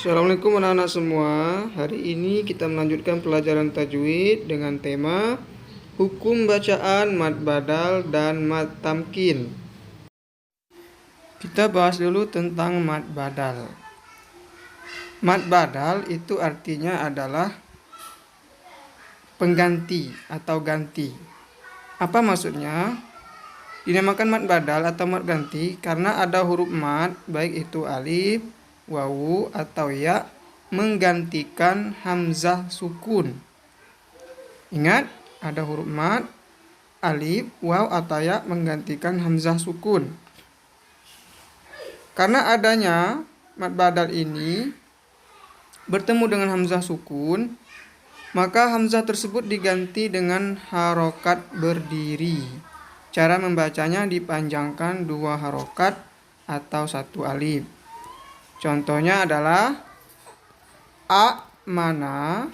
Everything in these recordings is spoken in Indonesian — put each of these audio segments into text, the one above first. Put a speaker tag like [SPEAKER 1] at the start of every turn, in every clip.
[SPEAKER 1] Assalamualaikum anak-anak semua. Hari ini kita melanjutkan pelajaran tajwid dengan tema hukum bacaan mad badal dan mad tamkin. Kita bahas dulu tentang mad badal. Mad badal itu artinya adalah pengganti atau ganti. Apa maksudnya? Dinamakan mad badal atau mad ganti karena ada huruf mad, baik itu alif, wawu, atau ya, menggantikan hamzah sukun. Ingat, ada huruf mad, alif, waw, atau ya menggantikan hamzah sukun. Karena adanya mad badal ini bertemu dengan hamzah sukun, maka hamzah tersebut diganti dengan harokat berdiri. Cara membacanya dipanjangkan 2 harokat atau 1 alif. Contohnya adalah a mana,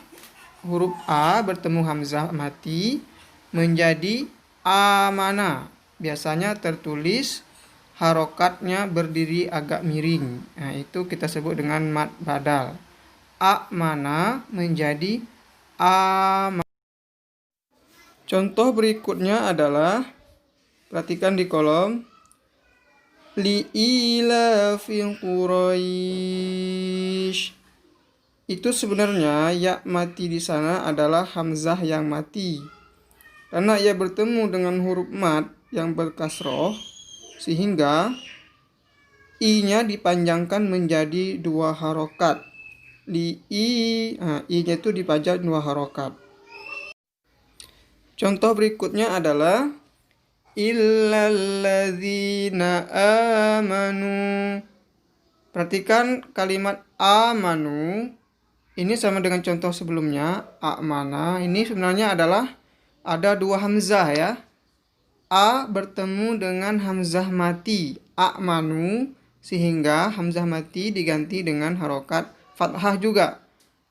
[SPEAKER 1] huruf a bertemu hamzah mati menjadi amana. Biasanya tertulis harokatnya berdiri agak miring. Nah, itu kita sebut dengan mad badal. A mana menjadi amana. Contoh berikutnya adalah, perhatikan di kolom, li'ilafil Quraisy. Itu sebenarnya ya mati di sana adalah hamzah yang mati. Karena ia bertemu dengan huruf mad yang berkasroh, sehingga i-nya dipanjangkan menjadi 2 harokat. I-nya itu dipanjang 2 harokat. Contoh berikutnya adalah illalladzina amanu. Perhatikan kalimat amanu. Ini sama dengan contoh sebelumnya, amana. Ini sebenarnya adalah ada 2 hamzah ya. A bertemu dengan hamzah mati, amanu, sehingga hamzah mati diganti dengan harokat fathah juga.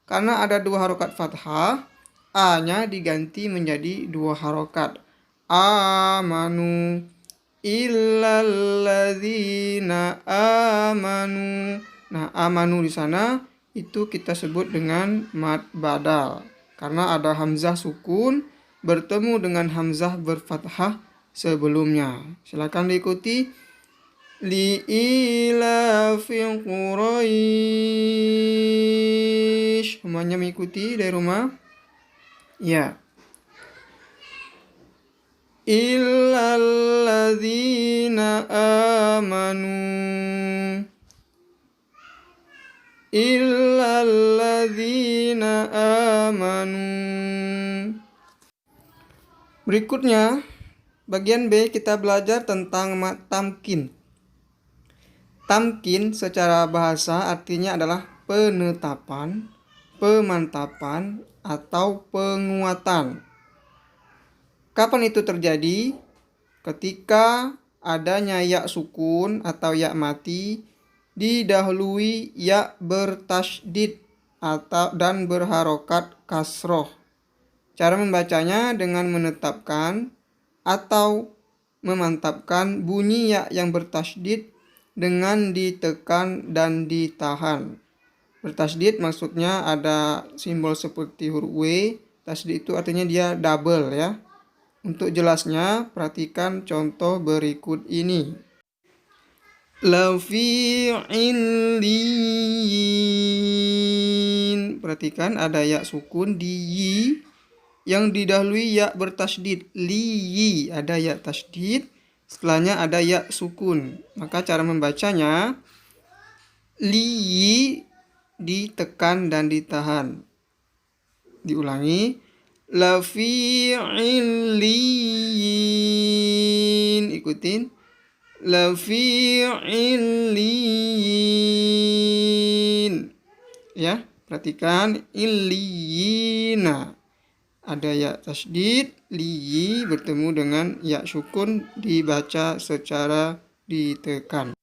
[SPEAKER 1] Karena ada 2 harokat fathah, a-nya diganti menjadi 2 harokat. Amanu, illalladzina amanu. Nah, amanu di sana itu kita sebut dengan mad badal karena ada hamzah sukun bertemu dengan hamzah berfathah sebelumnya. Silakan diikuti. Li'ilafil Quraisy. Semuanya mengikuti dari rumah? Ya. Illalladzina amanu. Illalladzina amanu. Berikutnya, bagian B kita belajar tentang mad tamkin. Tamkin secara bahasa artinya adalah penetapan, pemantapan, atau penguatan. Kapan itu terjadi? Ketika adanya ya sukun atau ya mati didahului ya bertasydid dan berharokat kasroh. Cara membacanya dengan menetapkan atau memantapkan bunyi ya yang bertasydid dengan ditekan dan ditahan. Bertasydid maksudnya ada simbol seperti huruf W. Tasydid itu artinya dia double ya. Untuk jelasnya, perhatikan contoh berikut ini. Lafi illiyin. Perhatikan ada ya sukun di yi yang didahului ya bertasydid. Liyi, ada ya tasydid, setelahnya ada ya sukun. Maka cara membacanya, liyi ditekan dan ditahan. Diulangi. Lafi illiyin. Ikutin. Lafi illiyin. Ya, perhatikan illiyina. Ada ya tasydid, liyi bertemu dengan ya sukun dibaca secara ditekan.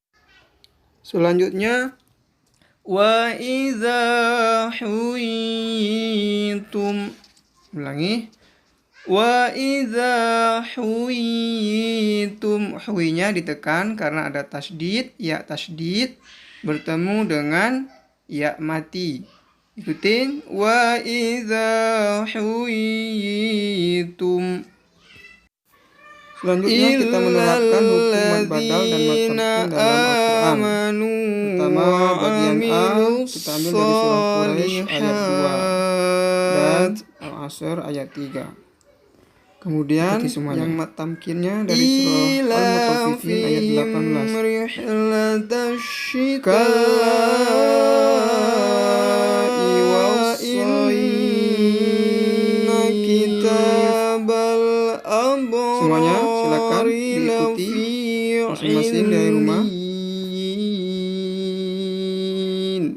[SPEAKER 1] Selanjutnya, wa idza huyitum. Ulangi. Wa idza huyitum. Huinya ditekan karena ada tasydid, ya tasydid bertemu dengan ya mati. Ikutin. Wa idza huyitum. Selanjutnya kita menerapkan hukum mad badal dan mad farqi dalam Al-Quran. Pertama bagian A kita ambil dari surah Quraisy ayat 2 dan Al-Asr ayat 3. Kemudian yang mad tamkinnya dari surah Al-Mutaffifin ayat 18. Semuanya silakan diikuti masing-masing dari rumah.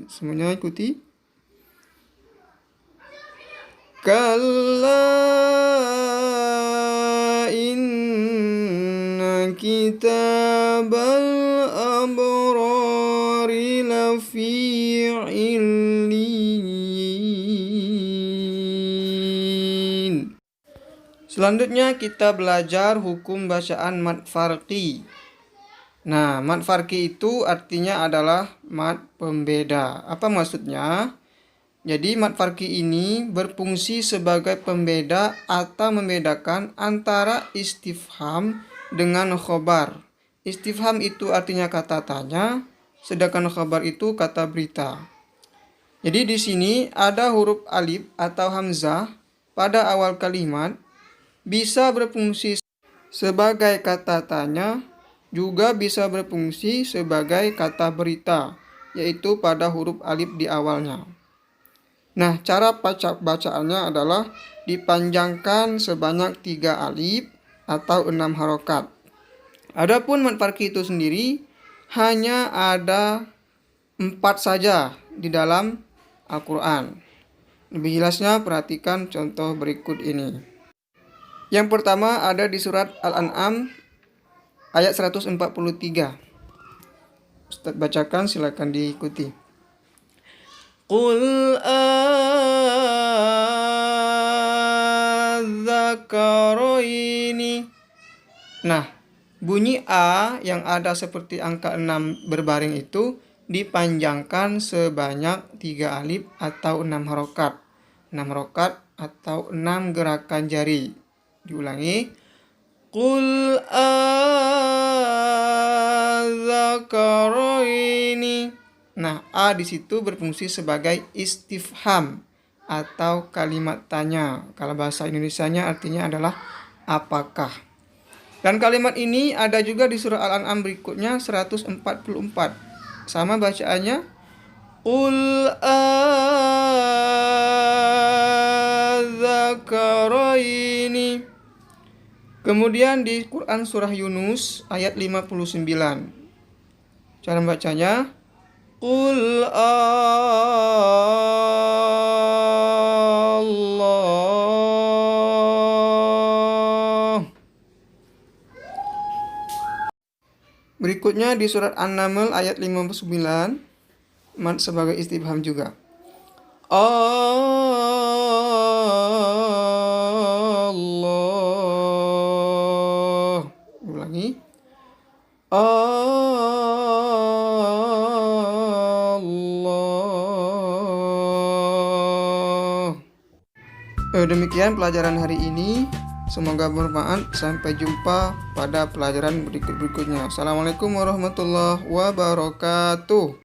[SPEAKER 1] Semuanya ikuti. Kalla inna kitabal abrari lafi illiyin. Selanjutnya kita belajar hukum bacaan mad farqi. Nah, mad farqi itu artinya adalah mad pembeda. Apa maksudnya? Jadi mad farqi ini berfungsi sebagai pembeda atau membedakan antara istifham dengan khobar. Istifham itu artinya kata tanya, sedangkan khobar itu kata berita. Jadi di sini ada huruf alif atau hamzah pada awal kalimat bisa berfungsi sebagai kata tanya, juga bisa berfungsi sebagai kata berita, yaitu pada huruf alif di awalnya. Nah, cara bacaannya adalah dipanjangkan sebanyak 3 alif atau 6 harokat. Adapun mad farqi itu sendiri hanya ada 4 saja di dalam Al-Quran. Lebih jelasnya perhatikan contoh berikut ini. Yang pertama ada di surat Al-An'am ayat 143. Ustaz bacakan, silakan diikuti. Qul adzakaraini. Nah, bunyi A yang ada seperti angka 6 berbaring itu dipanjangkan sebanyak 3 alif atau 6 harokat. 6 harokat atau 6 gerakan jari. Diulangi. Qul adzakaraini. Nah, A di situ berfungsi sebagai istifham atau kalimat tanya. Kalau bahasa Indonesianya artinya adalah apakah. Dan kalimat ini ada juga di surah Al-An'am berikutnya 144. Sama bacaannya. Qul adzakaraini. Kemudian di Quran surah Yunus ayat 59. Cara membacanya. Qul Allah. Berikutnya di surat An-Naml ayat 59. Mad sebagai istifham juga. Allah. Ulangi. Allah. Demikian pelajaran hari ini. Semoga bermanfaat. Sampai jumpa pada pelajaran berikutnya. Assalamualaikum warahmatullahi wabarakatuh.